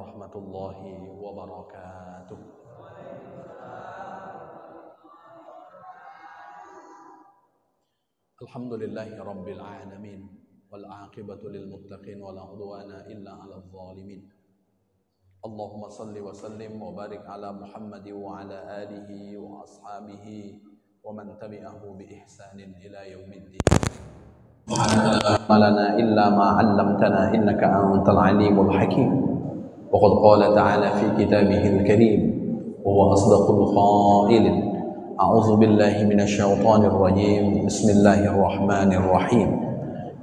warahmatullahi wabarakatuh. Alhamdulillahi rabbil alamin wal aqibatu lil muttaqin wala udwana illa 'alal zalimin. Allahumma salli wa sallim wa barik ala Muhammad wa ala alihi wa ashabihi wa man tabi'ahu bi ihsanin ila yaumiddin. Ma lana illa ma 'allamtana innaka antal alimul hakim. وقد قال تعالى في كتابه الكريم وهو أصدق القائلين أعوذ بالله من الشيطان الرجيم بسم الله الرحمن الرحيم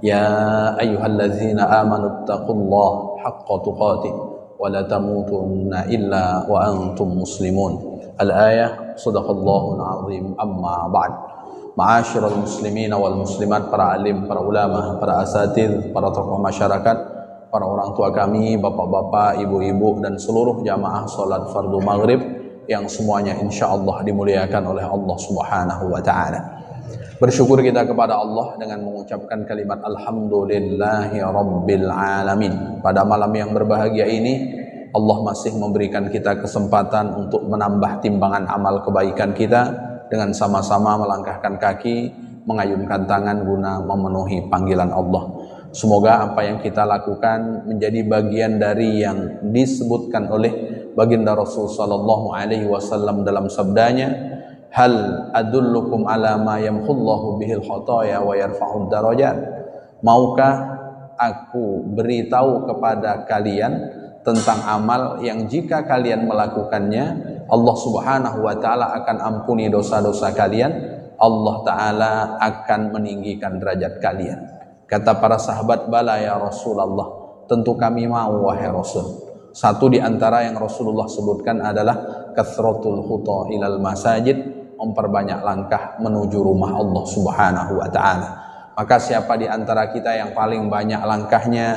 يا أيها الذين آمنوا اتقوا الله حق تقاته ولا تموتن إلا وأنتم مسلمون. الآية صدق الله العظيم. أما بعد. Ma'asyiral muslimin wal muslimat, para alim, para ulama, para asatidz, para tokoh masyarakat, para orang tua kami, bapak-bapak, ibu-ibu, dan seluruh jamaah salat fardu maghrib yang semuanya insyaallah dimuliakan oleh Allah Subhanahu wa taala. Bersyukur kita kepada Allah dengan mengucapkan kalimat alhamdulillahi rabbil alamin. Pada malam yang berbahagia ini Allah masih memberikan kita kesempatan untuk menambah timbangan amal kebaikan kita dengan sama-sama melangkahkan kaki, mengayunkan tangan guna memenuhi panggilan Allah. Semoga apa yang kita lakukan menjadi bagian dari yang disebutkan oleh baginda Rasul sallallahu alaihi wasallam dalam sabdanya, hal adullukum ala ma yamhullahu bihil khataya wa yarfa'ud darajat. Maukah aku beritahu kepada kalian tentang amal yang jika kalian melakukannya Allah Subhanahu wa taala akan ampuni dosa-dosa kalian, Allah taala akan meninggikan derajat kalian. Kata para sahabat, bala ya Rasulullah, tentu kami mau wahai Rasul. Satu di antara yang Rasulullah sebutkan adalah kathratul khuta ilal masajid, memperbanyak langkah menuju rumah Allah Subhanahu wa taala. Maka siapa di antara kita yang paling banyak langkahnya,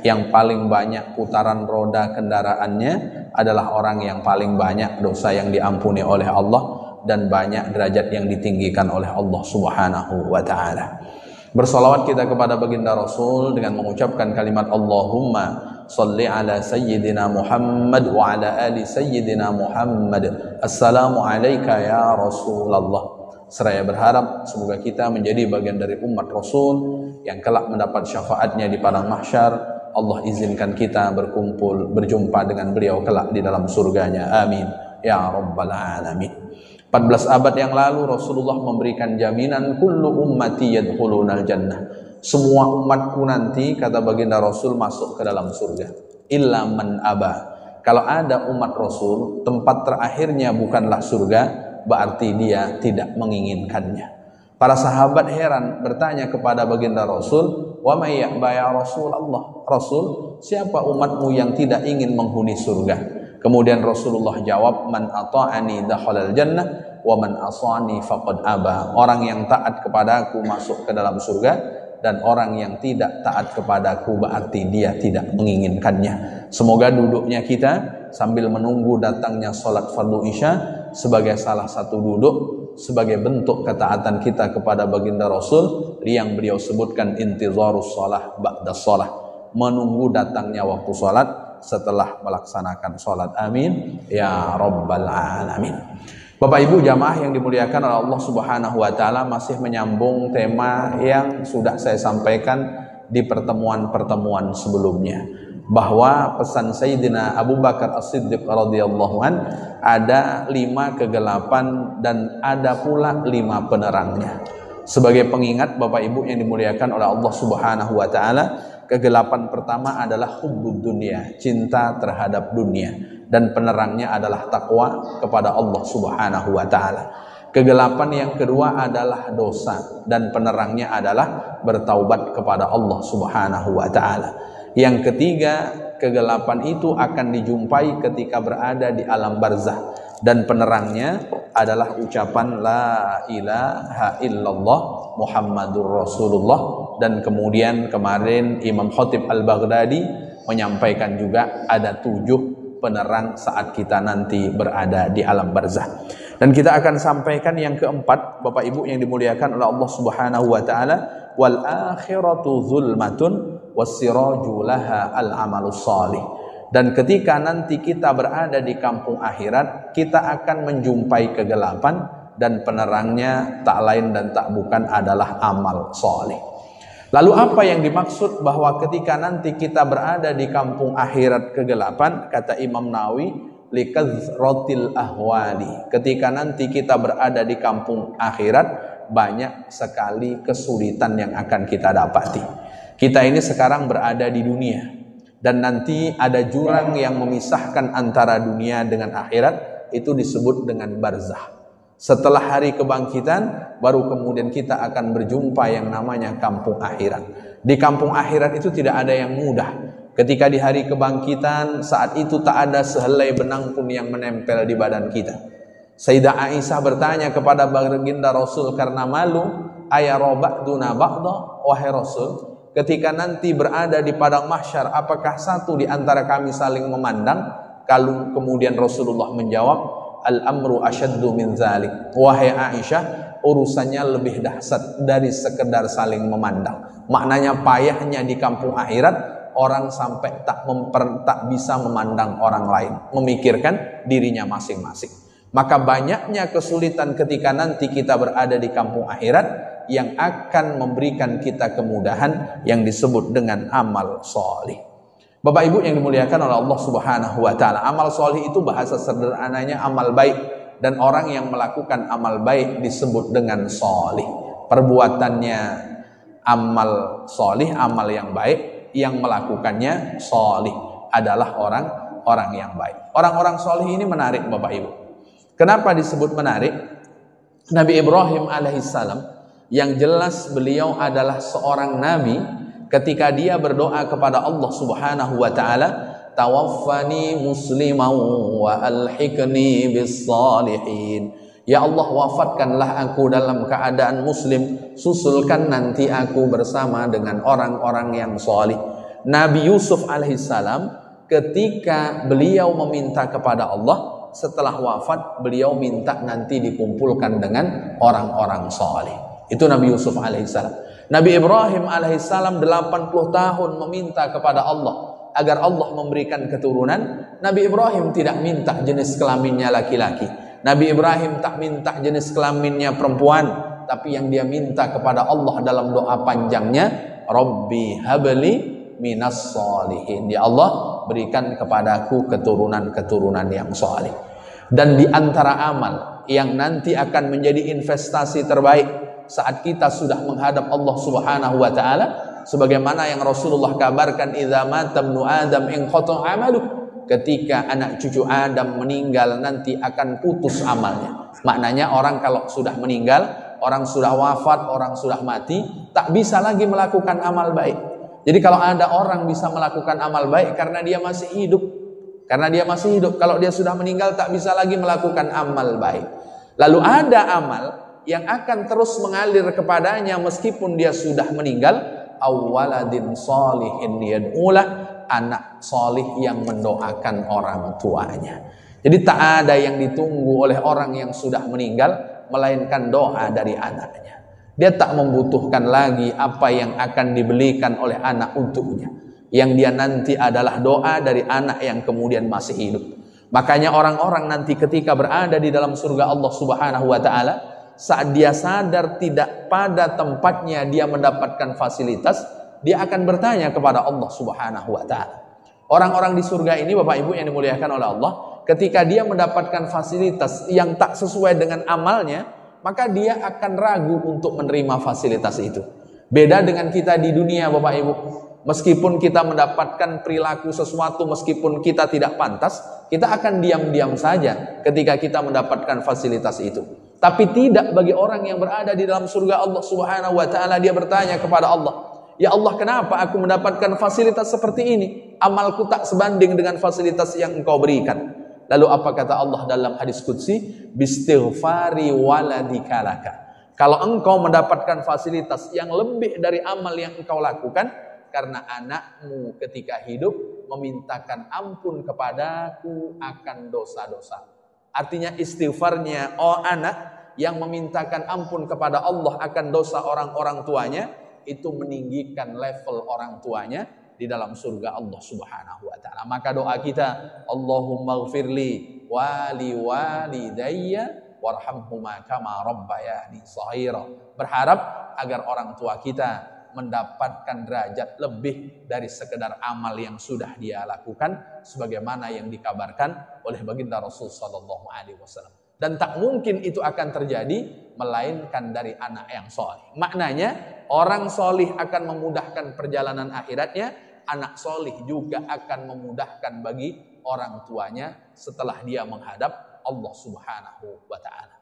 yang paling banyak putaran roda kendaraannya adalah orang yang paling banyak dosa yang diampuni oleh Allah dan banyak derajat yang ditinggikan oleh Allah Subhanahu wa taala. Bersolawat kita kepada baginda Rasul dengan mengucapkan kalimat Allahumma salli ala sayyidina Muhammad wa ala ali sayyidina Muhammad. Assalamu alayka ya Rasulullah. Seraya berharap semoga kita menjadi bagian dari umat Rasul yang kelak mendapat syafaatnya di padang mahsyar. Allah izinkan kita berjumpa dengan beliau kelak di dalam surganya. Amin ya rabbal alamin. 14 abad yang lalu Rasulullah memberikan jaminan kullu ummati yadkhulunal jannah. Semua umatku nanti, kata baginda Rasul, masuk ke dalam surga. Illa man aba. Kalau ada umat Rasul, tempat terakhirnya bukanlah surga, berarti dia tidak menginginkannya. Para sahabat heran bertanya kepada baginda Rasul, wa may ya'ba ya Rasulullah? Rasul, siapa umatmu yang tidak ingin menghuni surga? Kemudian Rasulullah jawab, man ata'ani dakhalal jannah wa man asani faqad aba. Orang yang taat kepadaku masuk ke dalam surga, dan orang yang tidak taat kepadaku berarti dia tidak menginginkannya. Semoga duduknya kita sambil menunggu datangnya salat fardu isya sebagai salah satu duduk sebagai bentuk ketaatan kita kepada baginda Rasul yang beliau sebutkan intizarus shalah ba'da shalah, menunggu datangnya waktu salat setelah melaksanakan salat. Amin ya rabbal alamin. Bapak Ibu jamaah yang dimuliakan oleh Allah Subhanahu wa taala, masih menyambung tema yang sudah saya sampaikan di pertemuan-pertemuan sebelumnya, bahwa pesan Sayyidina Abu Bakar As-Siddiq radhiyallahu an ada 5 kegelapan dan ada pula 5 penerangnya. Sebagai pengingat Bapak Ibu yang dimuliakan oleh Allah Subhanahu wa taala, kegelapan pertama adalah hubbud dunia, cinta terhadap dunia, dan penerangnya adalah takwa kepada Allah Subhanahu wa taala. Kegelapan yang kedua adalah dosa dan penerangnya adalah bertaubat kepada Allah Subhanahu wa taala. Yang ketiga, kegelapan itu akan dijumpai ketika berada di alam barzah dan penerangnya adalah ucapan la ilaha illallah Muhammadur Rasulullah. Dan kemudian kemarin Imam Khatib Al-Baghdadi menyampaikan juga ada 7 penerang saat kita nanti berada di alam barzah. Dan kita akan sampaikan yang keempat, Bapak Ibu yang dimuliakan oleh Allah Subhanahu wa taala, wal akhiratu zulmatun wassiraju laha al amalus salih. Dan ketika nanti kita berada di kampung akhirat, kita akan menjumpai kegelapan dan penerangnya tak lain dan tak bukan adalah amal soleh. Lalu apa yang dimaksud bahwa ketika nanti kita berada di kampung akhirat kegelapan? Kata Imam Nawawi, likazratil ahwali. Ketika nanti kita berada di kampung akhirat, banyak sekali kesulitan yang akan kita dapati. Kita ini sekarang berada di dunia, dan nanti ada jurang yang memisahkan antara dunia dengan akhirat, itu disebut dengan barzah. Setelah hari kebangkitan, baru kemudian kita akan berjumpa yang namanya kampung akhirat. Di kampung akhirat itu tidak ada yang mudah. Ketika di hari kebangkitan, saat itu tak ada sehelai benang pun yang menempel di badan kita. Sayyidah Aisyah bertanya kepada baginda Rasul karena malu, ayara ba'duna ba'da, wahai Rasul, ketika nanti berada di padang mahsyar, apakah satu di antara kami saling memandang? Kalau kemudian Rasulullah menjawab, al-amru asyaddu min zalik. Wahai Aisyah, urusannya lebih dahsyat dari sekedar saling memandang. Maknanya payahnya di kampung akhirat, orang sampai tak bisa memandang orang lain, memikirkan dirinya masing-masing. Maka banyaknya kesulitan ketika nanti kita berada di kampung akhirat yang akan memberikan kita kemudahan yang disebut dengan amal soleh. Bapak Ibu yang dimuliakan oleh Allah Subhanahu wa taala, amal soleh itu bahasa sederhananya amal baik, dan orang yang melakukan amal baik disebut dengan soleh. Perbuatannya amal soleh, amal yang baik, yang melakukannya soleh adalah orang-orang yang baik. Orang-orang soleh ini menarik Bapak Ibu. Kenapa disebut menarik? Nabi Ibrahim alaihissalam, yang jelas beliau adalah seorang nabi, ketika dia berdoa kepada Allah Subhanahu wa taala, tawaffani musliman wa alhiqni bis salihin. Ya Allah, wafatkanlah aku dalam keadaan muslim, susulkan nanti aku bersama dengan orang-orang yang salih. Nabi Yusuf alaihissalam, ketika beliau meminta kepada Allah, setelah wafat beliau minta nanti dikumpulkan dengan orang-orang salih. Itu Nabi Yusuf alaihissalam. Nabi Ibrahim alaihissalam 80 tahun meminta kepada Allah agar Allah memberikan keturunan. Nabi Ibrahim tidak minta jenis kelaminnya laki-laki. Nabi Ibrahim tak minta jenis kelaminnya perempuan, tapi yang dia minta kepada Allah dalam doa panjangnya, Rabbi habli minas sholihin. Ya Allah, berikan kepadaku keturunan-keturunan yang saleh. Dan di antara amal yang nanti akan menjadi investasi terbaik saat kita sudah menghadap Allah Subhanahu wa taala, sebagaimana yang Rasulullah kabarkan, idza mata ibnu adam inqata amalu, ketika anak cucu Adam meninggal nanti akan putus amalnya. Maknanya orang kalau sudah meninggal, orang sudah wafat, orang sudah mati, tak bisa lagi melakukan amal baik. Jadi kalau ada orang bisa melakukan amal baik karena dia masih hidup, kalau dia sudah meninggal tak bisa lagi melakukan amal baik. Lalu ada amal yang akan terus mengalir kepadanya meskipun dia sudah meninggal, awwaladin sholihin yad'ulah, anak solih yang mendoakan orang tuanya. Jadi tak ada yang ditunggu oleh orang yang sudah meninggal melainkan doa dari anaknya. Dia tak membutuhkan lagi apa yang akan dibelikan oleh anak untuknya. Yang dia nanti adalah doa dari anak yang kemudian masih hidup. Makanya orang-orang nanti ketika berada di dalam surga Allah Subhanahu wa taala, saat dia sadar tidak pada tempatnya dia mendapatkan fasilitas, dia akan bertanya kepada Allah Subhanahu wa taala. Orang-orang di surga ini Bapak Ibu yang dimuliakan oleh Allah, ketika dia mendapatkan fasilitas yang tak sesuai dengan amalnya, maka dia akan ragu untuk menerima fasilitas itu. Beda dengan kita di dunia Bapak Ibu. Meskipun kita mendapatkan perilaku sesuatu, meskipun kita tidak pantas, kita akan diam-diam saja ketika kita mendapatkan fasilitas itu. Tapi tidak bagi orang yang berada di dalam surga Allah Subhanahu wa taala. Dia bertanya kepada Allah, ya Allah, kenapa aku mendapatkan fasilitas seperti ini? Amalku tak sebanding dengan fasilitas yang Engkau berikan. Lalu apa kata Allah dalam hadis qudsi? Bistighfari waladika laka. Kalau engkau mendapatkan fasilitas yang lebih dari amal yang engkau lakukan, karena anakmu ketika hidup memintakan ampun kepadaku akan dosa-dosa. Artinya istighfarnya anak yang memintakan ampun kepada Allah akan dosa orang-orang tuanya, itu meninggikan level orang tuanya, di dalam surga Allah Subhanahu wa taala. Maka doa kita, Allahumma ighfirli wali walidayya warhamhuma kama rabbayani shaghira. Berharap agar orang tua kita mendapatkan derajat lebih dari sekedar amal yang sudah dia lakukan, sebagaimana yang dikabarkan oleh baginda Rasul sallallahu alaihi wasallam. Dan tak mungkin itu akan terjadi melainkan dari anak yang soleh. Maknanya orang soleh akan memudahkan perjalanan akhiratnya, anak soleh juga akan memudahkan bagi orang tuanya setelah dia menghadap Allah Subhanahu wa taala.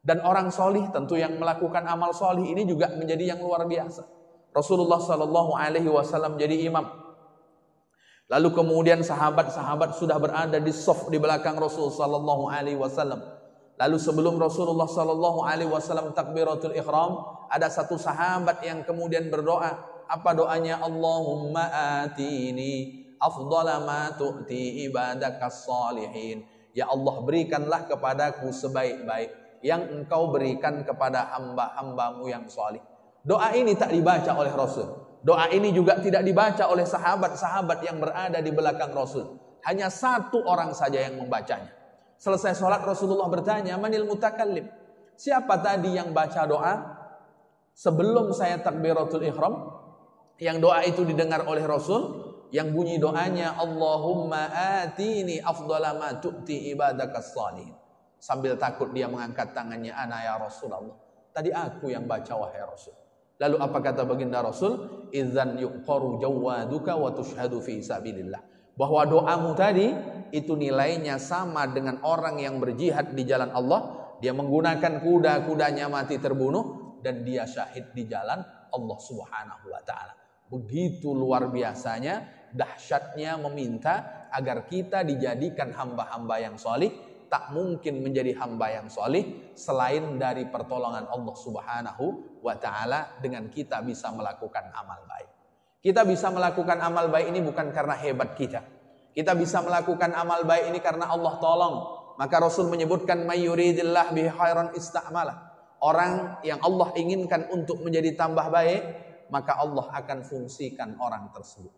Dan orang soleh tentu yang melakukan amal soleh ini juga menjadi yang luar biasa. Rasulullah sallallahu alaihi wasallam jadi imam. Lalu kemudian sahabat-sahabat sudah berada di shaf di belakang Rasul sallallahu alaihi wasallam. Lalu sebelum Rasulullah sallallahu alaihi wasallam takbiratul ihram, ada satu sahabat yang kemudian berdoa. Apa doanya? Allahumma atini afdhala ma tu'ti ibadakas salihin. Ya Allah, berikanlah kepadaku sebaik-baik yang engkau berikan kepada hamba-hambamu yang salih. Doa ini tak dibaca oleh Rasul. Doa ini juga tidak dibaca oleh sahabat-sahabat yang berada di belakang Rasul. Hanya satu orang saja yang membacanya. Selesai sholat Rasulullah bertanya, manil mutakallim? Siapa tadi yang baca doa sebelum saya takbiratul ihram? Yang doa itu didengar oleh Rasul, yang bunyi doanya Allahumma atini afdhala ma tu'ti ibadakas salihin. Sambil takut dia mengangkat tangannya, ana ya Rasulullah. Tadi aku yang baca wahai Rasul. Lalu apa kata baginda Rasul? Idzan yuqaru jawaduka wa tushhadu fi sabilillah. Bahwa doamu tadi itu nilainya sama dengan orang yang berjihad di jalan Allah. Dia menggunakan kuda-kudanya mati terbunuh dan dia syahid di jalan Allah Subhanahu wa taala. Begitu luar biasanya, dahsyatnya meminta agar kita dijadikan hamba-hamba yang solih. Tak mungkin menjadi hamba yang solih selain dari pertolongan Allah Subhanahu wa taala dengan kita bisa melakukan amal baik. Kita bisa melakukan amal baik ini bukan karena hebat kita. Kita bisa melakukan amal baik ini karena Allah tolong. Maka Rasul menyebutkan mayyuridillah bihi khairan ista'malah. Orang yang Allah inginkan untuk menjadi tambah baik, maka Allah akan fungsikan orang tersebut.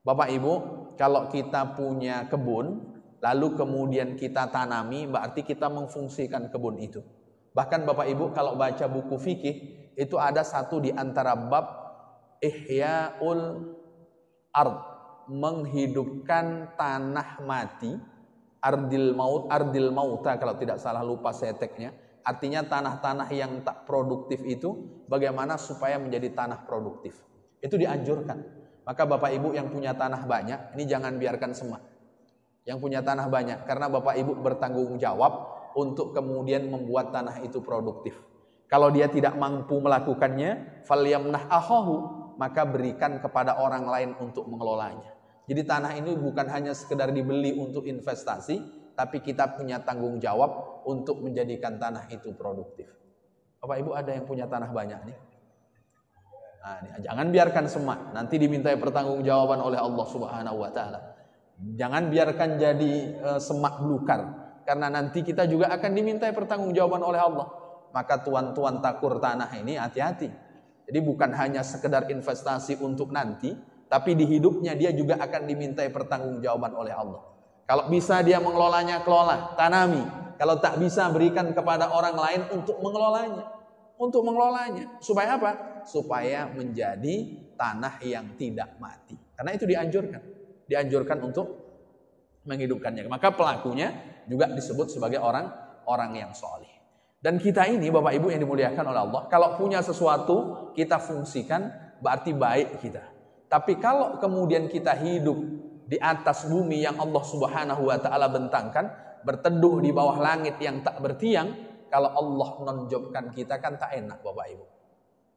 Bapak Ibu, kalau kita punya kebun, lalu kemudian kita tanami, berarti kita memfungsikan kebun itu. Bahkan Bapak Ibu kalau baca buku fikih, itu ada satu di antara bab Ihya'ul ard, menghidupkan tanah mati, ardil mauta kalau tidak salah, lupa seteknya. Artinya tanah-tanah yang tak produktif itu bagaimana supaya menjadi tanah produktif. Itu dianjurkan. Maka Bapak Ibu yang punya tanah banyak, ini jangan biarkan semak. Yang punya tanah banyak, karena Bapak Ibu bertanggung jawab untuk kemudian membuat tanah itu produktif. Kalau dia tidak mampu melakukannya, falyamnah akhahu, maka berikan kepada orang lain untuk mengelolanya. Jadi tanah ini bukan hanya sekedar dibeli untuk investasi, tapi kita punya tanggung jawab untuk menjadikan tanah itu produktif. Bapak Ibu ada yang punya tanah banyak nih? Nah, jangan biarkan semak, nanti dimintai pertanggungjawaban oleh Allah Subhanahu wa taala. Jangan biarkan jadi semak belukar, karena nanti kita juga akan dimintai pertanggungjawaban oleh Allah. Maka tuan-tuan takur tanah ini hati-hati. Jadi bukan hanya sekedar investasi untuk nanti, tapi di hidupnya dia juga akan dimintai pertanggungjawaban oleh Allah. Kalau bisa dia mengelolanya, kelola, tanami. Kalau tak bisa, berikan kepada orang lain untuk mengelolanya. Untuk mengelolanya. Supaya apa? Supaya menjadi tanah yang tidak mati. Karena itu dianjurkan. Dianjurkan untuk menghidupkannya. Maka pelakunya juga disebut sebagai orang yang soleh. Dan kita ini Bapak Ibu yang dimuliakan oleh Allah, kalau punya sesuatu kita fungsikan, berarti baik kita. Tapi kalau kemudian kita hidup di atas bumi yang Allah Subhanahu wa taala bentangkan, berteduh di bawah langit yang tak bertiang, kalau Allah nonjobkan kita kan tak enak Bapak Ibu.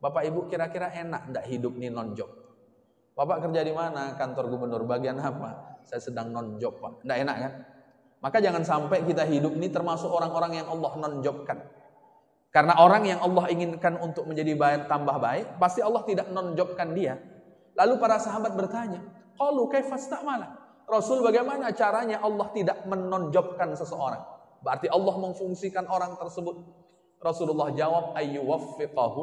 Bapak Ibu kira-kira enak enggak hidup nih nonjob? Bapak kerja di mana? Kantor gubernur, bagian apa? Saya sedang nonjob Pak. Enggak enak kan? Maka jangan sampai kita hidup ini termasuk orang-orang yang Allah nonjobkan. Karena orang yang Allah inginkan untuk menjadi tambah baik, pasti Allah tidak nonjobkan dia. Lalu para sahabat bertanya, qalu kaifa sta'mala? Rasul, bagaimana caranya Allah tidak menonjobkan seseorang? Berarti Allah memfungsikan orang tersebut. Rasulullah jawab, ayyuwaffiqahu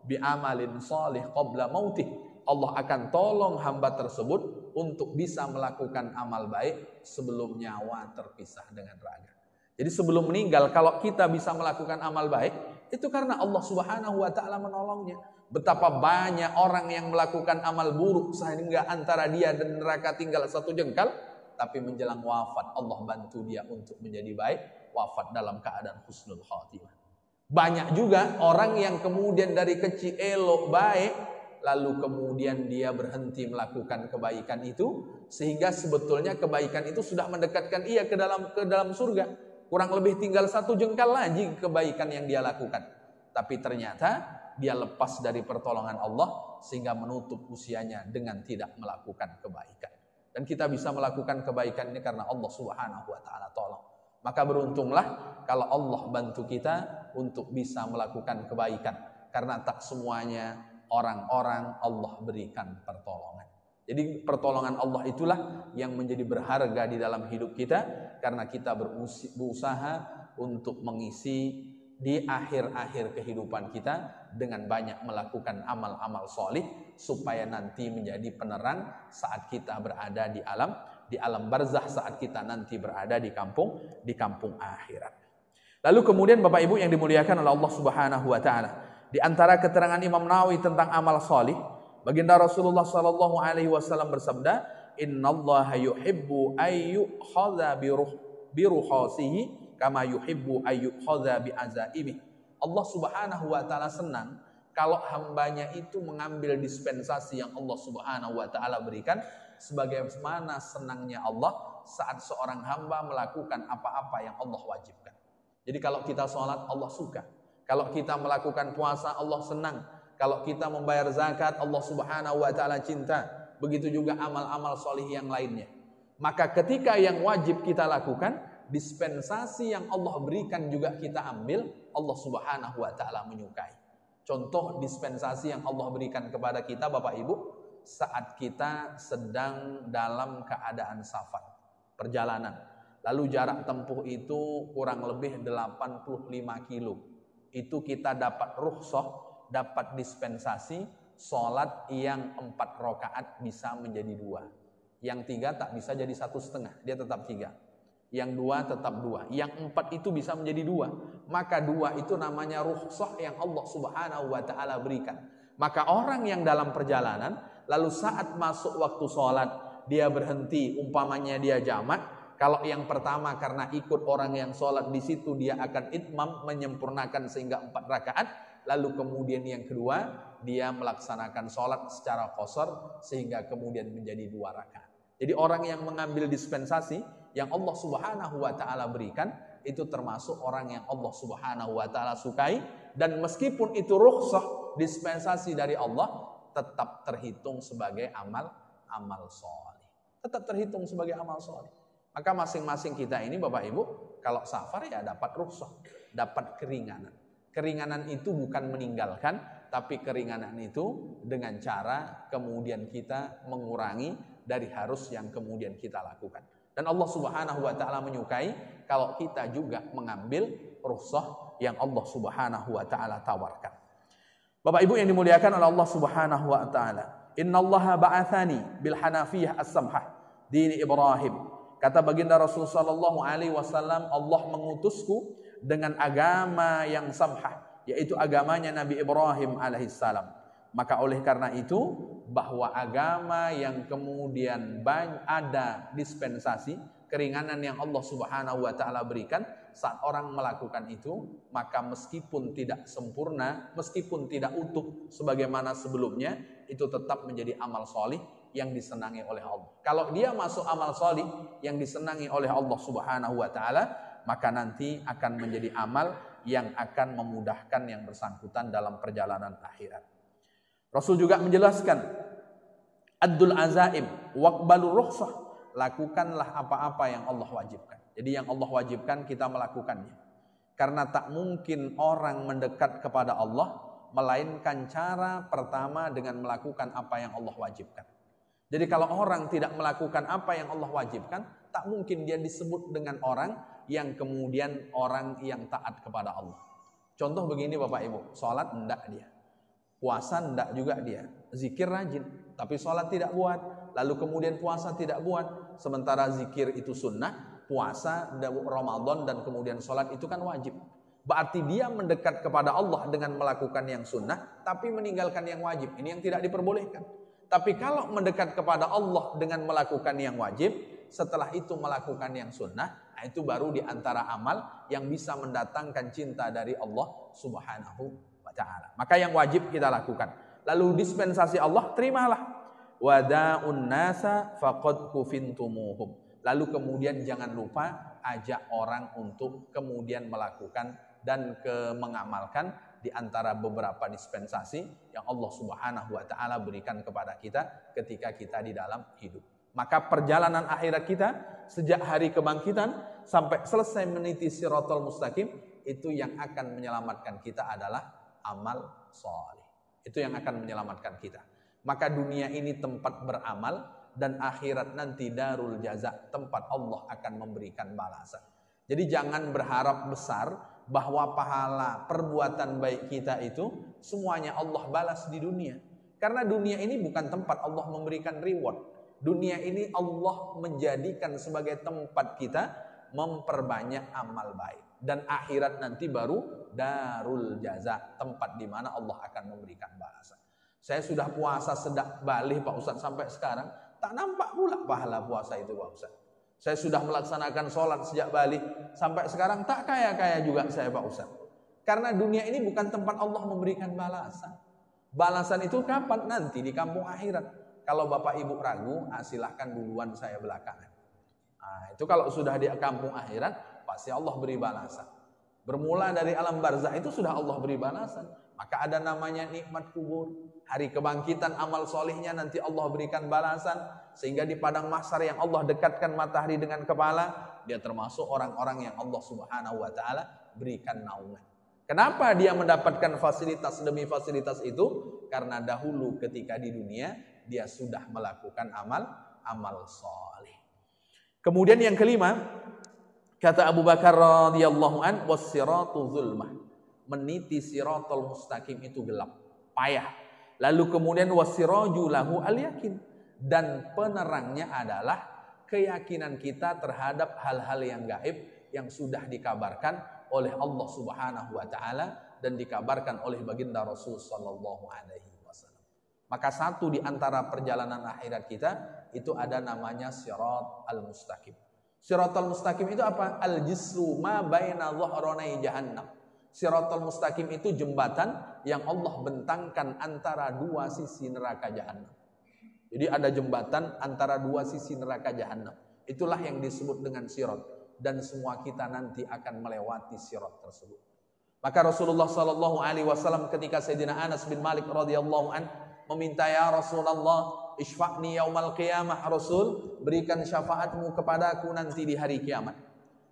bi'amalin salih qabla mautih. Allah akan tolong hamba tersebut untuk bisa melakukan amal baik sebelum nyawa terpisah dengan raga. Jadi sebelum meninggal, kalau kita bisa melakukan amal baik, itu karena Allah Subhanahu wa Ta'ala menolongnya. Betapa banyak orang yang melakukan amal buruk sehingga antara dia dan neraka tinggal satu jengkal, tapi menjelang wafat Allah bantu dia untuk menjadi baik, wafat dalam keadaan husnul khatimah. Banyak juga orang yang kemudian dari kecil elok baik, lalu kemudian dia berhenti melakukan kebaikan itu, sehingga sebetulnya kebaikan itu sudah mendekatkan ia ke dalam surga. Kurang lebih tinggal satu jengkal lagi kebaikan yang dia lakukan. Tapi ternyata dia lepas dari pertolongan Allah sehingga menutup usianya dengan tidak melakukan kebaikan. Dan kita bisa melakukan kebaikan ini karena Allah Subhanahu wa Ta'ala tolong. Maka beruntunglah kalau Allah bantu kita untuk bisa melakukan kebaikan. Karena tak semuanya orang-orang Allah berikan pertolongan. Jadi pertolongan Allah itulah yang menjadi berharga di dalam hidup kita, karena kita berusaha untuk mengisi di akhir-akhir kehidupan kita dengan banyak melakukan amal-amal solih, supaya nanti menjadi penerang saat kita berada di alam barzah, saat kita nanti berada di kampung akhirat. Lalu kemudian Bapak Ibu yang dimuliakan oleh Allah Subhanahu wa Ta'ala, di antara keterangan Imam Nawawi tentang amal solih, baginda Rasulullah sallallahu alaihi wasallam bersabda, "Innallaha yuhibbu ayyukhadha bi ruhasihi kama yuhibbu ayyukhadha bi azaimi." Allah Subhanahu wa Ta'ala senang kalau hambanya itu mengambil dispensasi yang Allah Subhanahu wa Ta'ala berikan, sebagaimana senangnya Allah saat seorang hamba melakukan apa-apa yang Allah wajibkan. Jadi kalau kita sholat, Allah suka. Kalau kita melakukan puasa, Allah senang. Kalau kita membayar zakat, Allah Subhanahu wa Ta'ala cinta. Begitu juga amal-amal solih yang lainnya. Maka ketika yang wajib kita lakukan, dispensasi yang Allah berikan juga kita ambil, Allah Subhanahu wa Ta'ala menyukai. Contoh dispensasi yang Allah berikan kepada kita Bapak Ibu, saat kita sedang dalam keadaan safar, perjalanan. Lalu jarak tempuh itu kurang lebih 85 kilo. Itu kita dapat rukhsah, dapat dispensasi, sholat yang 4 rakaat bisa menjadi 2. Yang 3 tak bisa jadi 1,5, dia tetap 3. Yang 2 tetap 2. Yang 4 itu bisa menjadi 2. Maka 2 itu namanya rukhsah yang Allah Subhanahu wa Ta'ala berikan. Maka orang yang dalam perjalanan, lalu saat masuk waktu sholat, dia berhenti, umpamanya dia jamak. Kalau yang pertama karena ikut orang yang sholat di situ, dia akan itmam, menyempurnakan sehingga 4 rakaat. Lalu kemudian yang kedua, dia melaksanakan sholat secara qasar sehingga kemudian menjadi 2 rakaat. Jadi orang yang mengambil dispensasi yang Allah Subhanahu wa Ta'ala berikan, itu termasuk orang yang Allah Subhanahu wa Ta'ala sukai. Dan meskipun itu rukhsah, dispensasi dari Allah, tetap terhitung sebagai amal soleh. Tetap terhitung sebagai amal soleh. Maka masing-masing kita ini Bapak Ibu, kalau safar ya dapat rukhsah, dapat keringanan. Keringanan itu bukan meninggalkan, tapi keringanan itu dengan cara kemudian kita mengurangi dari harus yang kemudian kita lakukan. Dan Allah Subhanahu wa Ta'ala menyukai kalau kita juga mengambil rukhsah yang Allah Subhanahu wa Ta'ala tawarkan. Bapak Ibu yang dimuliakan oleh Allah Subhanahu wa Ta'ala, "Innallaha ba'athani bil hanafiyah as-samhah dini Ibrahim." Kata baginda Rasul sallallahu alaihi wasallam, Allah mengutusku dengan agama yang samhah, yaitu agamanya Nabi Ibrahim alaihissalam. Maka oleh karena itu, bahwa agama yang kemudian ada dispensasi, keringanan yang Allah Subhanahu wa Ta'ala berikan, saat orang melakukan itu, maka meskipun tidak sempurna, meskipun tidak utuh sebagaimana sebelumnya, itu tetap menjadi amal solih yang disenangi oleh Allah. Kalau dia masuk amal solih yang disenangi oleh Allah Subhanahu wa Ta'ala, maka nanti akan menjadi amal yang akan memudahkan yang bersangkutan dalam perjalanan akhirat. Rasul juga menjelaskan, Addul azaim waqbalur rukhsah, lakukanlah apa-apa yang Allah wajibkan. Jadi yang Allah wajibkan kita melakukannya. Karena tak mungkin orang mendekat kepada Allah melainkan cara pertama dengan melakukan apa yang Allah wajibkan. Jadi kalau orang tidak melakukan apa yang Allah wajibkan, tak mungkin dia disebut dengan orang yang kemudian orang yang taat kepada Allah. Contoh begini Bapak Ibu, sholat enggak dia. Puasa enggak juga dia. Zikir rajin, tapi sholat tidak buat. Lalu kemudian puasa tidak buat. Sementara zikir itu sunnah, puasa, Ramadan dan kemudian sholat itu kan wajib. Berarti dia mendekat kepada Allah dengan melakukan yang sunnah, tapi meninggalkan yang wajib. Ini yang tidak diperbolehkan. Tapi kalau mendekat kepada Allah dengan melakukan yang wajib, setelah itu melakukan yang sunnah, nah itu baru diantara amal yang bisa mendatangkan cinta dari Allah Subhanahu wa ta'ala. Maka yang wajib kita lakukan. Lalu dispensasi Allah, terimalah. Wada'un nasa faqad kufintumuhum. Lalu kemudian jangan lupa ajak orang untuk kemudian melakukan dan mengamalkan di antara beberapa dispensasi yang Allah Subhanahu wa ta'ala berikan kepada kita ketika kita di dalam hidup. Maka perjalanan akhirat kita sejak hari kebangkitan sampai selesai meniti siratal mustaqim, itu yang akan menyelamatkan kita adalah amal soleh. Itu yang akan menyelamatkan kita. Maka dunia ini tempat beramal, dan akhirat nanti darul jaza, tempat Allah akan memberikan balasan. Jadi jangan berharap besar bahwa pahala perbuatan baik kita itu semuanya Allah balas di dunia. Karena dunia ini bukan tempat Allah memberikan reward. Dunia ini Allah menjadikan sebagai tempat kita memperbanyak amal baik. Dan akhirat nanti baru darul jaza, tempat di mana Allah akan memberikan balasan. Saya sudah puasa sedak balih Pak Ustadz sampai sekarang, tak nampak pula pahala puasa itu Pak Ustadz. Saya sudah melaksanakan sholat sejak balik sampai sekarang, tak kaya-kaya juga saya Pak Ustadz. Karena dunia ini bukan tempat Allah memberikan balasan. Balasan itu kapan? Nanti di kampung akhirat. Kalau Bapak Ibu ragu, silahkan duluan, saya belakangan. Nah, itu kalau sudah di kampung akhirat, pasti Allah beri balasan. Bermula dari alam barzah itu sudah Allah beri balasan. Maka ada namanya nikmat kubur. Hari kebangkitan amal solihnya nanti Allah berikan balasan. Sehingga di padang mahsyar yang Allah dekatkan matahari dengan kepala, dia termasuk orang-orang yang Allah Subhanahu wa ta'ala berikan naungan. Kenapa dia mendapatkan fasilitas demi fasilitas itu? Karena dahulu ketika di dunia dia sudah melakukan amal soleh. Kemudian yang kelima, kata Abu Bakar radhiyallahu an, was-siratu zulmah. Meniti siratal mustaqim itu gelap, payah. Lalu kemudian was-siraju lahu al-yakin, dan penerangnya adalah keyakinan kita terhadap hal-hal yang gaib yang sudah dikabarkan oleh Allah Subhanahu wa ta'ala dan dikabarkan oleh baginda Rasul sallallahu alaihi wasallam. Maka satu di antara perjalanan akhirat kita itu ada namanya sirat al-mustaqim. Sirat al-mustaqim itu apa? Al-jisru ma baina dhahranai jahannam. Sirat al-mustaqim itu jembatan yang Allah bentangkan antara dua sisi neraka jahannam. Jadi ada jembatan antara dua sisi neraka jahannam. Itulah yang disebut dengan sirat. Dan semua kita nanti akan melewati sirat tersebut. Maka Rasulullah sallallahu alaihi wasallam ketika Sayyidina Anas bin Malik radhiyallahu an meminta, ya Rasulullah, isfa'ni yaumal qiyamah, Rasul, berikan syafaatmu kepadaku nanti di hari kiamat.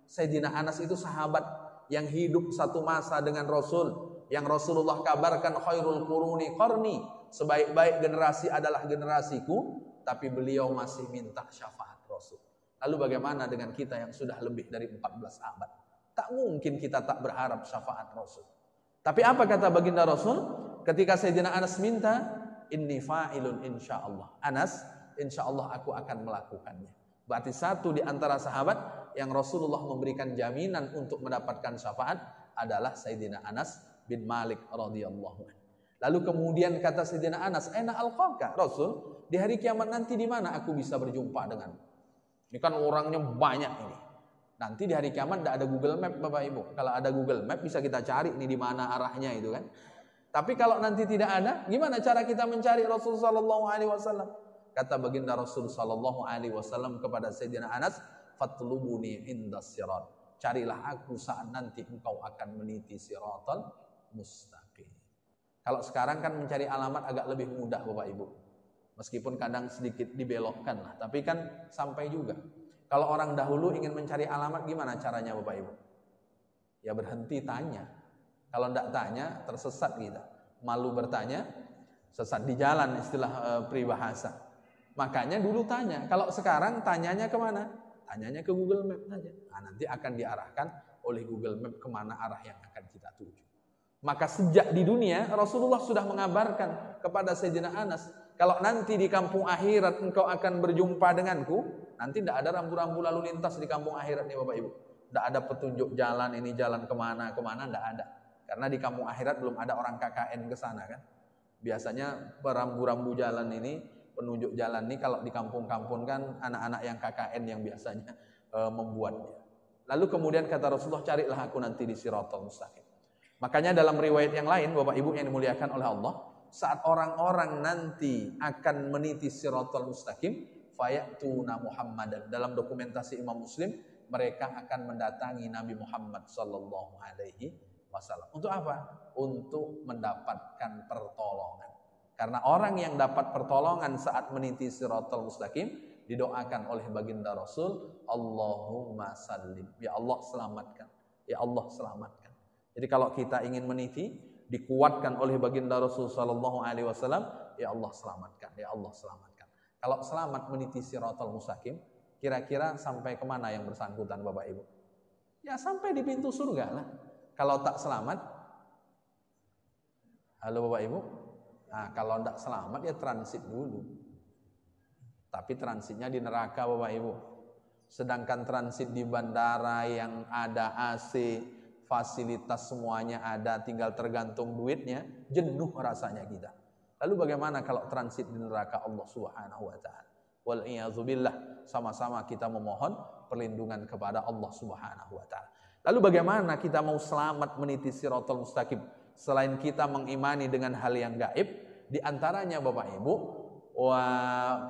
Sayyidina Anas itu sahabat yang hidup satu masa dengan Rasul, yang Rasulullah kabarkan khairul quruni qarni, sebaik-baik generasi adalah generasiku, tapi beliau masih minta syafaat Rasul. Lalu bagaimana dengan kita yang sudah lebih dari 14 abad? Tak mungkin kita tak berharap syafaat Rasul. Tapi apa kata baginda Rasul? Ketika Sayyidina Anas minta, inni fa'ilun insyaallah. Anas, insyaallah aku akan melakukannya. Berarti satu di antara sahabat yang Rasulullah memberikan jaminan untuk mendapatkan syafaat adalah Sayyidina Anas bin Malik radhiyallahu anhu. Lalu kemudian kata Sayyidina Anas, "Aina alqaka Rasul? Di hari kiamat nanti di mana aku bisa berjumpa denganmu?" Ini kan orangnya banyak ini. Nanti di hari kiamat tidak ada Google Map Bapak Ibu. Kalau ada Google Map bisa kita cari ini di mana arahnya itu kan. Tapi kalau nanti tidak ada, gimana cara kita mencari Rasul sallallahu alaihi wasallam? Kata baginda Rasul sallallahu alaihi wasallam kepada Sayyidina Anas, "Fatlubuni indas sirat." Carilah aku saat nanti engkau akan meniti siratal mustaqim. Kalau sekarang kan mencari alamat agak lebih mudah Bapak Ibu. Meskipun kadang sedikit dibelokkan lah, tapi kan sampai juga. Kalau orang dahulu ingin mencari alamat, gimana caranya Bapak Ibu? Ya berhenti tanya. Kalau tidak tanya, tersesat kita. Malu bertanya, sesat di jalan, istilah peribahasa. Makanya dulu tanya. Kalau sekarang tanyanya kemana? Tanyanya ke Google Map saja. Nah, nanti akan diarahkan oleh Google Map kemana arah yang akan kita tuju. Maka sejak di dunia Rasulullah sudah mengabarkan kepada Sayyidina Anas, kalau nanti di kampung akhirat engkau akan berjumpa denganku, nanti tidak ada rambu-rambu lalu lintas di kampung akhirat nih Bapak Ibu. Tidak ada petunjuk jalan, ini jalan kemana, tidak ada. Karena di kampung akhirat belum ada orang KKN ke sana kan. Biasanya rambu-rambu jalan ini, penunjuk jalan ini kalau di kampung-kampung kan anak-anak yang KKN yang biasanya membuatnya. Lalu kemudian kata Rasulullah, carilah aku nanti di Siratal Mustaqim. Makanya dalam riwayat yang lain, Bapak Ibu yang dimuliakan oleh Allah, saat orang-orang nanti akan meniti Siratal Mustaqim, fayatuna Muhammadan. Dalam dokumentasi Imam Muslim, mereka akan mendatangi Nabi Muhammad sallallahu alaihi wasallam. Untuk apa? Untuk mendapatkan pertolongan. Karena orang yang dapat pertolongan saat meniti Siratal Mustaqim didoakan oleh baginda Rasul, Allahumma sallim. Ya Allah selamatkan. Ya Allah selamatkan. Jadi kalau kita ingin meniti, dikuatkan oleh baginda Rasul sallallahu alaihi wasallam, ya Allah selamatkan, ya Allah selamatkan. Kalau selamat meniti Siratal Mustaqim, kira-kira sampai kemana yang bersangkutan Bapak Ibu? Ya sampai di pintu surga lah. Kalau tak selamat, halo Bapak Ibu, nah kalau tak selamat ya transit dulu. Tapi transitnya di neraka Bapak Ibu. Sedangkan transit di bandara yang ada AC, fasilitas semuanya ada, tinggal tergantung duitnya, jenuh rasanya kita. Lalu bagaimana kalau transit di neraka Allah Subhanahu wa taala? Wal iyadzubillah, sama-sama kita memohon perlindungan kepada Allah Subhanahu wa taala. Lalu bagaimana kita mau selamat meniti Siratal Mustaqim selain kita mengimani dengan hal yang gaib? Di antaranya Bapak Ibu,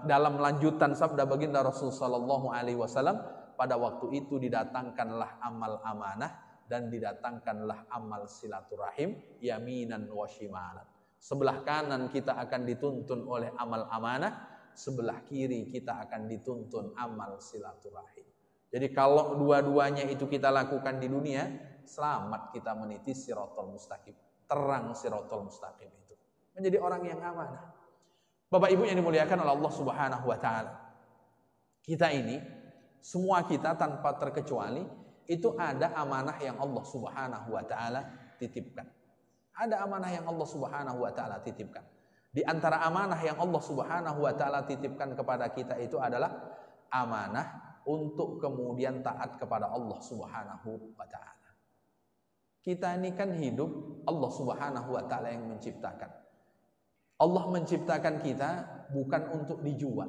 dalam lanjutan sabda baginda Rasul sallallahu alaihi wasallam, pada waktu itu didatangkanlah amal amanah dan didatangkanlah amal silaturahim, yaminan wa shimalan. Sebelah kanan kita akan dituntun oleh amal amanah, sebelah kiri kita akan dituntun amal silaturahim. Jadi kalau dua-duanya itu kita lakukan di dunia, selamat kita meniti Siratal Mustaqim. Terang Siratal Mustaqim itu. Menjadi orang yang amanah. Bapak Ibu yang dimuliakan oleh Allah Subhanahu wa taala. Kita ini, semua kita tanpa terkecuali, itu ada amanah yang Allah Subhanahu wa taala titipkan. Ada amanah yang Allah Subhanahu wa taala titipkan. Di antara amanah yang Allah Subhanahu wa taala titipkan kepada kita itu adalah amanah untuk kemudian taat kepada Allah Subhanahu wa taala. Kita ini kan hidup Allah Subhanahu wa taala yang menciptakan. Allah menciptakan kita bukan untuk dijual.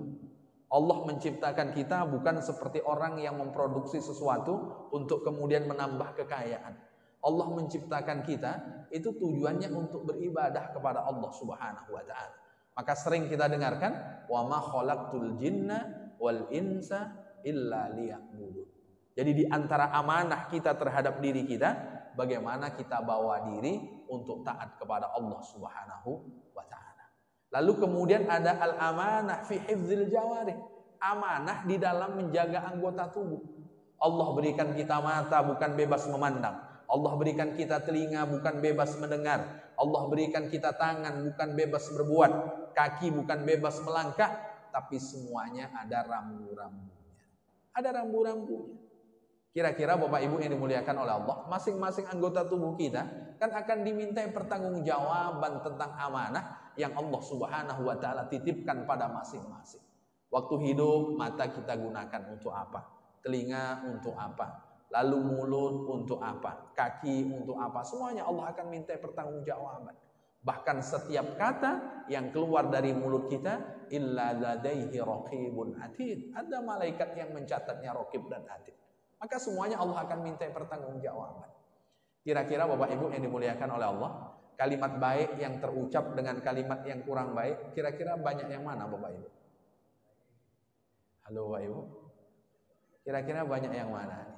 Allah menciptakan kita bukan seperti orang yang memproduksi sesuatu untuk kemudian menambah kekayaan. Allah menciptakan kita itu tujuannya untuk beribadah kepada Allah Subhanahu wa taala. Maka sering kita dengarkan, wa ma khalaqtul jinna wal insa illa liya'budun. Jadi di antara amanah kita terhadap diri kita, bagaimana kita bawa diri untuk taat kepada Allah Subhanahu wa taala. Lalu kemudian ada al-amanah fi hifdzil jawarih, amanah di dalam menjaga anggota tubuh. Allah berikan kita mata bukan bebas memandang. Allah berikan kita telinga bukan bebas mendengar. Allah berikan kita tangan bukan bebas berbuat, kaki bukan bebas melangkah, tapi semuanya ada rambu-rambunya. Ada rambu-rambunya. Kira-kira Bapak Ibu yang dimuliakan oleh Allah, masing-masing anggota tubuh kita kan akan dimintai pertanggungjawaban tentang amanah yang Allah Subhanahu wa taala titipkan pada masing-masing. Waktu hidup, mata kita gunakan untuk apa? Telinga untuk apa? Lalu mulut untuk apa? Kaki untuk apa? Semuanya Allah akan minta pertanggungjawaban. Bahkan setiap kata yang keluar dari mulut kita, illa ladaihi raqibun atid. Ada malaikat yang mencatatnya raqib dan atid. Maka semuanya Allah akan minta pertanggungjawaban. Kira-kira Bapak Ibu yang dimuliakan oleh Allah, kalimat baik yang terucap dengan kalimat yang kurang baik, kira-kira banyak yang mana Bapak Ibu? Halo Bapak Ibu? Kira-kira banyak yang mana nih?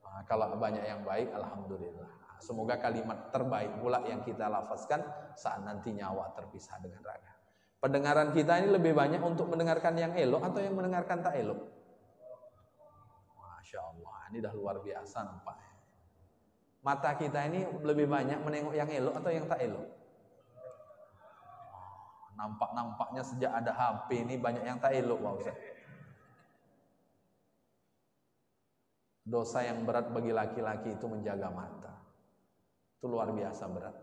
Nah, kalau banyak yang baik, alhamdulillah. Semoga kalimat terbaik pula yang kita lafazkan saat nanti nyawa terpisah dengan raga. Pendengaran kita ini lebih banyak untuk mendengarkan yang elok atau yang mendengarkan tak elok? Masya Allah, ini dah luar biasa nampaknya. Mata kita ini lebih banyak menengok yang elok atau yang tak elok? Nampak-nampaknya sejak ada HP ini banyak yang tak elok Pak Ustaz. Dosa yang berat bagi laki-laki itu menjaga mata. Itu luar biasa berat.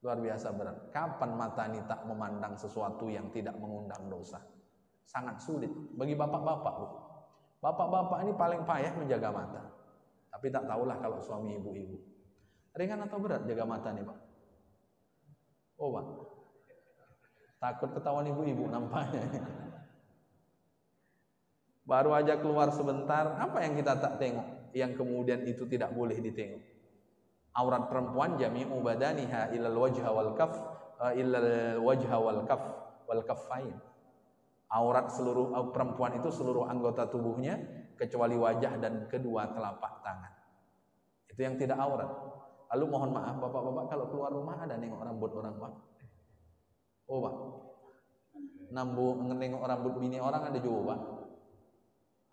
Luar biasa berat. Kapan mata ini tak memandang sesuatu yang tidak mengundang dosa? Sangat sulit bagi bapak-bapak. Bapak-bapak ini paling payah menjaga mata. Tapi tak tahulah kalau suami ibu-ibu. Ringan atau berat jaga mata nih Pak? Oh Pak, takut ketahuan ibu-ibu nampaknya. Baru aja keluar sebentar, apa yang kita tak tengok? Yang kemudian itu tidak boleh ditengok. Aurat perempuan jami'u badaniha illal wajha wal kaf, illal wajha wal kaf wal kaffain. Aurat seluruh perempuan itu seluruh anggota tubuhnya kecuali wajah dan kedua telapak tangan. Itu yang tidak aurat. Lalu mohon maaf bapak-bapak, kalau keluar rumah ada nengok rambut orang Pak? Oh Pak, nengok rambut bini orang ada juga Pak?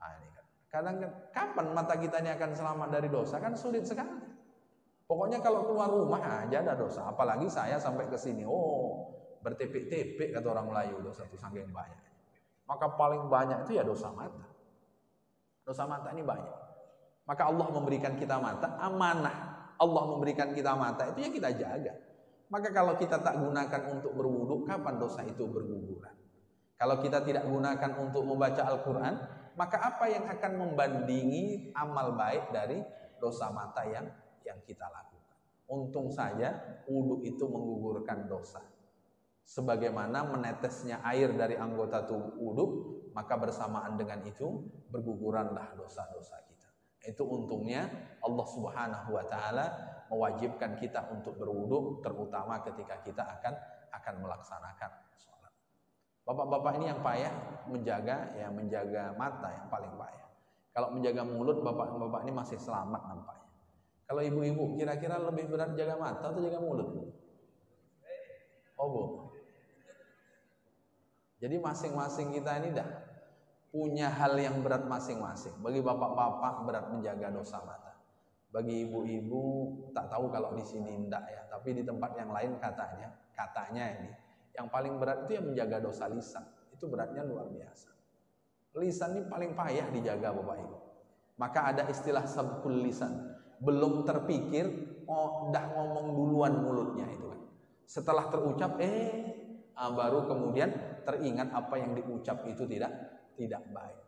Ah, ini kan. Kadang kapan mata kita ini akan selamat dari dosa? Kan sulit sekali. Pokoknya kalau keluar rumah aja ada dosa. Apalagi saya sampai ke sini, bertepek-tepek kata orang Melayu, dosa itu saking banyak. Maka paling banyak itu ya dosa mata. Dosa mata ini banyak. Maka Allah memberikan kita mata, amanah. Allah memberikan kita mata, itu yang kita jaga. Maka kalau kita tak gunakan untuk berwudu, kapan dosa itu berguguran? Kalau kita tidak gunakan untuk membaca Al-Quran, maka apa yang akan membandingi amal baik dari dosa mata yang kita lakukan? Untung saja wudu itu menggugurkan dosa. Sebagaimana menetesnya air dari anggota tubuh wudu, maka bersamaan dengan itu berguguranlah dosa-dosa kita. Itu untungnya Allah Subhanahu wa taala mewajibkan kita untuk berwudu, terutama ketika kita akan melaksanakan sholat. Bapak-bapak ini yang payah menjaga mata yang paling payah. Kalau menjaga mulut, bapak-bapak ini masih selamat nampaknya. Kalau ibu-ibu kira-kira lebih berat jaga mata atau jaga mulut? Oh Bu. Jadi masing-masing kita ini dah punya hal yang berat masing-masing. Bagi bapak-bapak berat menjaga dosa mata. Bagi ibu-ibu tak tahu kalau di sini enggak ya, tapi di tempat yang lain katanya ini yang paling berat itu yang menjaga dosa lisan. Itu beratnya luar biasa. Lisan ini paling payah dijaga Bapak Ibu. Maka ada istilah sabkul lisan. Belum terpikir, dah ngomong duluan mulutnya itu kan. Setelah terucap, baru kemudian teringat apa yang diucap itu tidak baik.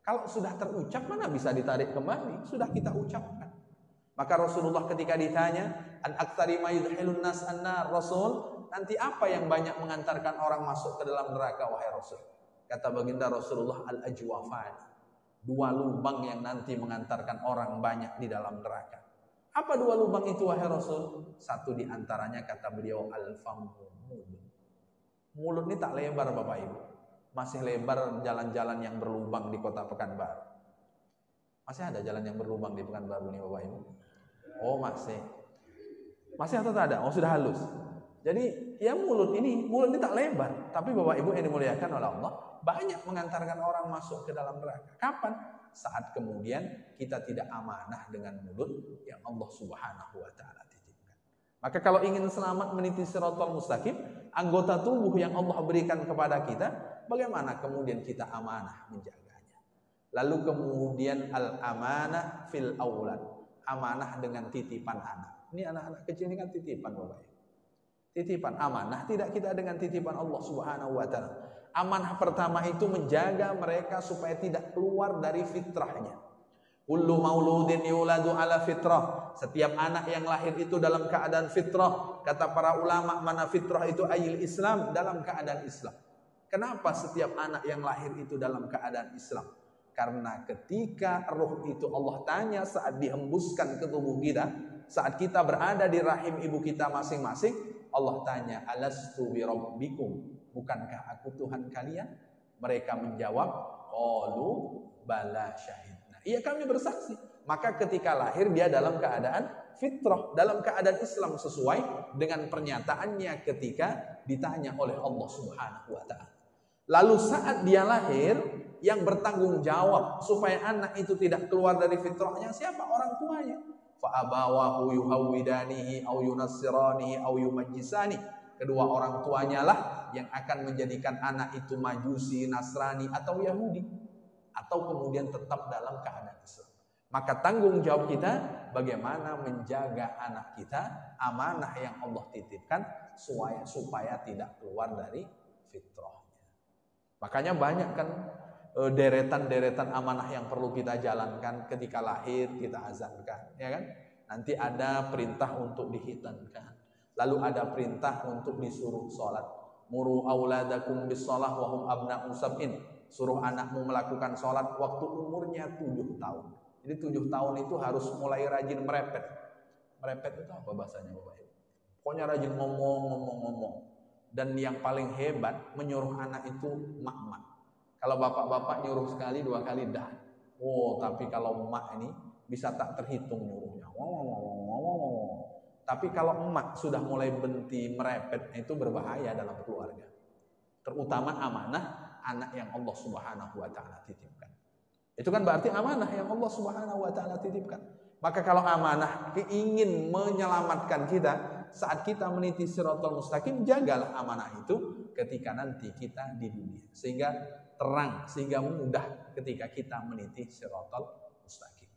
Kalau sudah terucap mana bisa ditarik kembali? Sudah kita ucapkan. Maka Rasulullah ketika ditanya, an aktsari ma yudkhilun nas annar, Rasul, nanti apa yang banyak mengantarkan orang masuk ke dalam neraka wahai Rasul? Kata baginda Rasulullah, al-ajwafani, 2 lubang yang nanti mengantarkan orang banyak di dalam neraka. Apa 2 lubang itu wahai Rasul? Satu di antaranya kata beliau al-famu, mulut ini tak lebar Bapak Ibu. Masih lebar jalan-jalan yang berlubang di kota Pekanbaru. Masih ada jalan yang berlubang di Pekanbaru nih Bapak Ibu? Oh masih. Masih atau tak ada? Oh sudah halus. Jadi ya mulut ini tak lebar. Tapi Bapak Ibu yang dimuliakan oleh Allah, banyak mengantarkan orang masuk ke dalam neraka. Kapan? Saat kemudian kita tidak amanah dengan mulut yang Allah Subhanahu wa taala titipkan. Maka kalau ingin selamat meniti siratal mustaqim, anggota tubuh yang Allah berikan kepada kita, bagaimana kemudian kita amanah menjaganya? Lalu kemudian al-amanah fil aulad, amanah dengan titipan anak. Ini anak-anak kecil ini kan titipan Bapak Ibu. Titipan amanah tidak kita dengan titipan Allah Subhanahu wa taala. Amanah pertama itu menjaga mereka supaya tidak keluar dari fitrahnya. Kullu mauludin yuladu ala fitrah. Setiap anak yang lahir itu dalam keadaan fitrah. Kata para ulama, mana fitrah itu ayil Islam, dalam keadaan Islam. Kenapa setiap anak yang lahir itu dalam keadaan Islam? Karena ketika roh itu Allah tanya saat dihembuskan ke tubuh kita, saat kita berada di rahim ibu kita masing-masing, Allah tanya, alastu bi rabbikum, bukankah aku Tuhan kalian? Mereka menjawab, qalu bala syahidna, iya kami bersaksi. Maka ketika lahir dia dalam keadaan fitrah, dalam keadaan Islam sesuai dengan pernyataannya ketika ditanya oleh Allah Subhanahu wa taala. Lalu saat dia lahir, yang bertanggung jawab supaya anak itu tidak keluar dari fitrahnya siapa? Orang tuanya. Fa abawahu yuhawwidanihi aw yunassiranihi aw yumajjisani. Kedua orang tuanya lah yang akan menjadikan anak itu Majusi, Nasrani atau Yahudi, atau kemudian tetap dalam keadaan Islam. Maka tanggung jawab kita bagaimana menjaga anak kita, amanah yang Allah titipkan supaya tidak keluar dari fitrahnya. Makanya banyak kan deretan-deretan amanah yang perlu kita jalankan ketika lahir kita azankan, ya kan? Nanti ada perintah untuk dihitankan, lalu ada perintah untuk disuruh sholat. Muru auladakum bis sholah wa hum abna'u sab'in. Suruh anakmu melakukan sholat waktu umurnya 7 tahun. Jadi 7 tahun itu harus mulai rajin merepet. Merepet itu apa bahasanya Bapak Ibu? Pokoknya rajin ngomong. Dan yang paling hebat menyuruh anak itu mak-mak. Kalau bapak-bapak nyuruh sekali 2 kali dah. Oh, tapi kalau emak ini bisa tak terhitung nyuruhnya. Tapi kalau emak sudah mulai berhenti merepet, itu berbahaya dalam keluarga. Terutama amanah anak yang Allah Subhanahu wa taala titipkan. Itu kan berarti amanah yang Allah Subhanahu wa taala titipkan. Maka kalau amanah ingin menyelamatkan kita saat kita meniti Shiratal Mustaqim, jagalah amanah itu ketika nanti kita di dunia, sehingga terang, sehingga mudah ketika kita meniti Shiratal Mustaqim.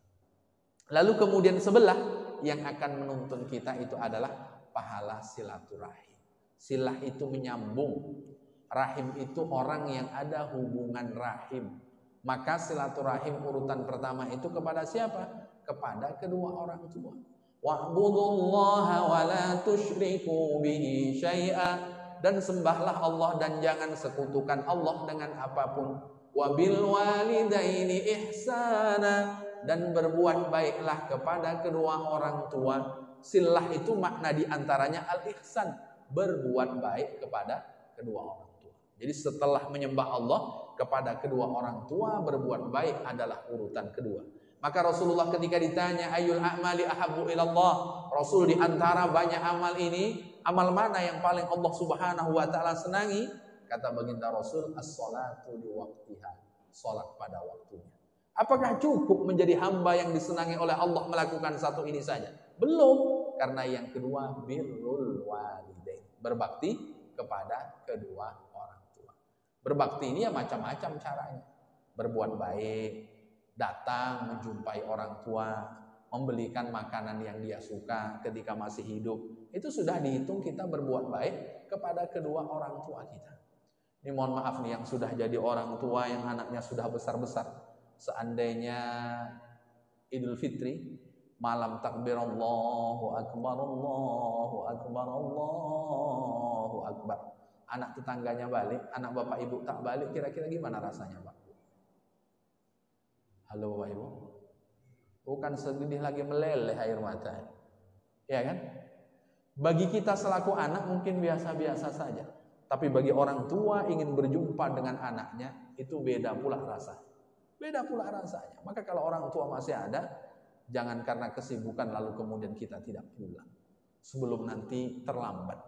Lalu kemudian sebelah yang akan menuntun kita itu adalah pahala silaturahim. Silah itu menyambung, rahim itu orang yang ada hubungan rahim. Maka silaturahim urutan pertama itu kepada siapa? Kepada kedua orang tua. Wa'budullaha wa la tusyriku bihi syai'a, dan sembahlah Allah dan jangan sekutukan Allah dengan apapun. Wa bil walidaini ihsana, dan berbuat baiklah kepada kedua orang tua. Silah itu makna diantaranya al-ihsan, berbuat baik kepada kedua orang tua. Jadi setelah menyembah Allah, kepada kedua orang tua berbuat baik adalah urutan kedua. Maka Rasulullah ketika ditanya ayyul a'mali ahabbu ilallah, Rasul diantara banyak amal ini, amal mana yang paling Allah Subhanahu wa taala senangi? Kata baginda Rasul, as-salatu li waqtiha, salat pada waktunya. Apakah cukup menjadi hamba yang disenangi oleh Allah melakukan satu ini saja? Belum, karena yang kedua birrul walidain, berbakti kepada kedua orang tua. Berbakti ini ya macam-macam caranya. Berbuat baik, datang menjumpai orang tua, membelikan makanan yang dia suka ketika masih hidup. Itu sudah dihitung kita berbuat baik kepada kedua orang tua kita. Ini mohon maaf nih yang sudah jadi orang tua, yang anaknya sudah besar-besar. Seandainya Idul Fitri, malam takbir Allahu Akbar, Allahu Akbar, Allahu Akbar, anak tetangganya balik, anak bapak ibu tak balik, kira-kira gimana rasanya Pak? Halo Bapak Ibu, bukan sedih lagi meleleh air mata, ya kan? Bagi kita selaku anak mungkin biasa-biasa saja, tapi bagi orang tua ingin berjumpa dengan anaknya itu beda pula rasanya. Beda pula rasanya. Maka kalau orang tua masih ada, jangan karena kesibukan lalu kemudian kita tidak pulang sebelum nanti terlambat.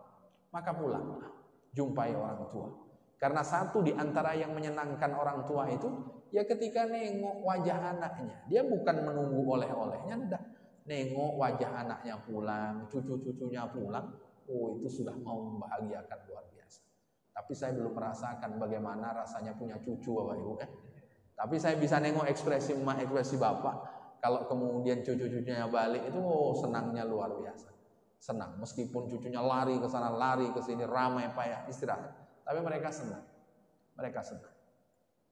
Maka pulanglah, jumpai orang tua. Karena satu di antara yang menyenangkan orang tua itu, ya ketika nengok wajah anaknya. Dia bukan menunggu oleh-olehnya, enggak. Nengok wajah anaknya pulang, cucu-cucunya pulang, oh itu sudah mau membahagiakan luar biasa. Tapi saya belum merasakan bagaimana rasanya punya cucu Bapak Ibu. Tapi saya bisa nengok ekspresi emak, ekspresi bapak. Kalau kemudian cucu-cucunya balik, itu senangnya luar biasa. Senang, meskipun cucunya lari ke sana, lari ke sini, ramai payah, istirahat. Tapi mereka senang. Mereka senang.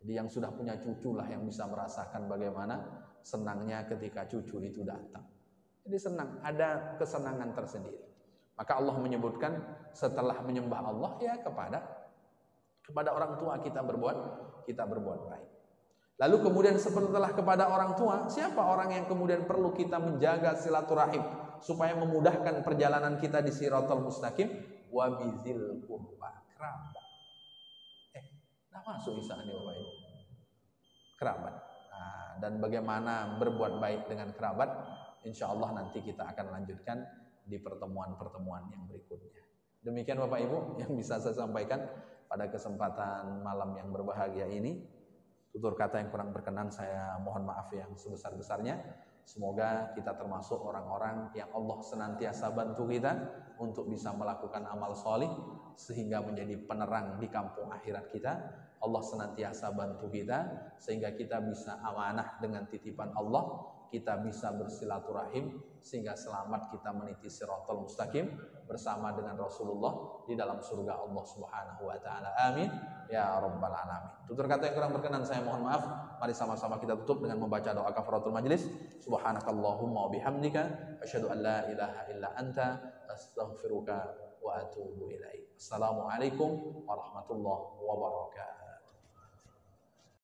Jadi yang sudah punya cucu lah yang bisa merasakan bagaimana senangnya ketika cucu itu datang. Jadi senang, ada kesenangan tersendiri. Maka Allah menyebutkan setelah menyembah Allah ya kepada orang tua kita berbuat baik. Lalu kemudian setelah kepada orang tua, siapa orang yang kemudian perlu kita menjaga silaturahim supaya memudahkan perjalanan kita di Shiratal Mustaqim? Wa bizil qurba, kerabat. Nah masuk isanya Bapak Ibu. Kerabat. Nah, dan bagaimana berbuat baik dengan kerabat? Insya Allah nanti kita akan lanjutkan di pertemuan-pertemuan yang berikutnya. Demikian Bapak Ibu yang bisa saya sampaikan pada kesempatan malam yang berbahagia ini. Tutur kata yang kurang berkenan saya mohon maaf yang sebesar-besarnya. Semoga kita termasuk orang-orang yang Allah senantiasa bantu kita untuk bisa melakukan amal solih sehingga menjadi penerang di kampung akhirat kita. Allah senantiasa bantu kita sehingga kita bisa amanah dengan titipan Allah, kita bisa bersilaturahim sehingga selamat kita meniti siratal mustaqim bersama dengan Rasulullah di dalam surga Allah Subhanahu wa taala. Amin ya rabbal alamin. Tutur kata yang kurang berkenan saya mohon maaf. Mari sama-sama kita tutup dengan membaca doa kafaratul majlis. Subhanakallahumma wa bihamdika asyhadu an la ilaha illa anta astaghfiruka wa atubu ilaik. Assalamualaikum warahmatullahi wabarakatuh.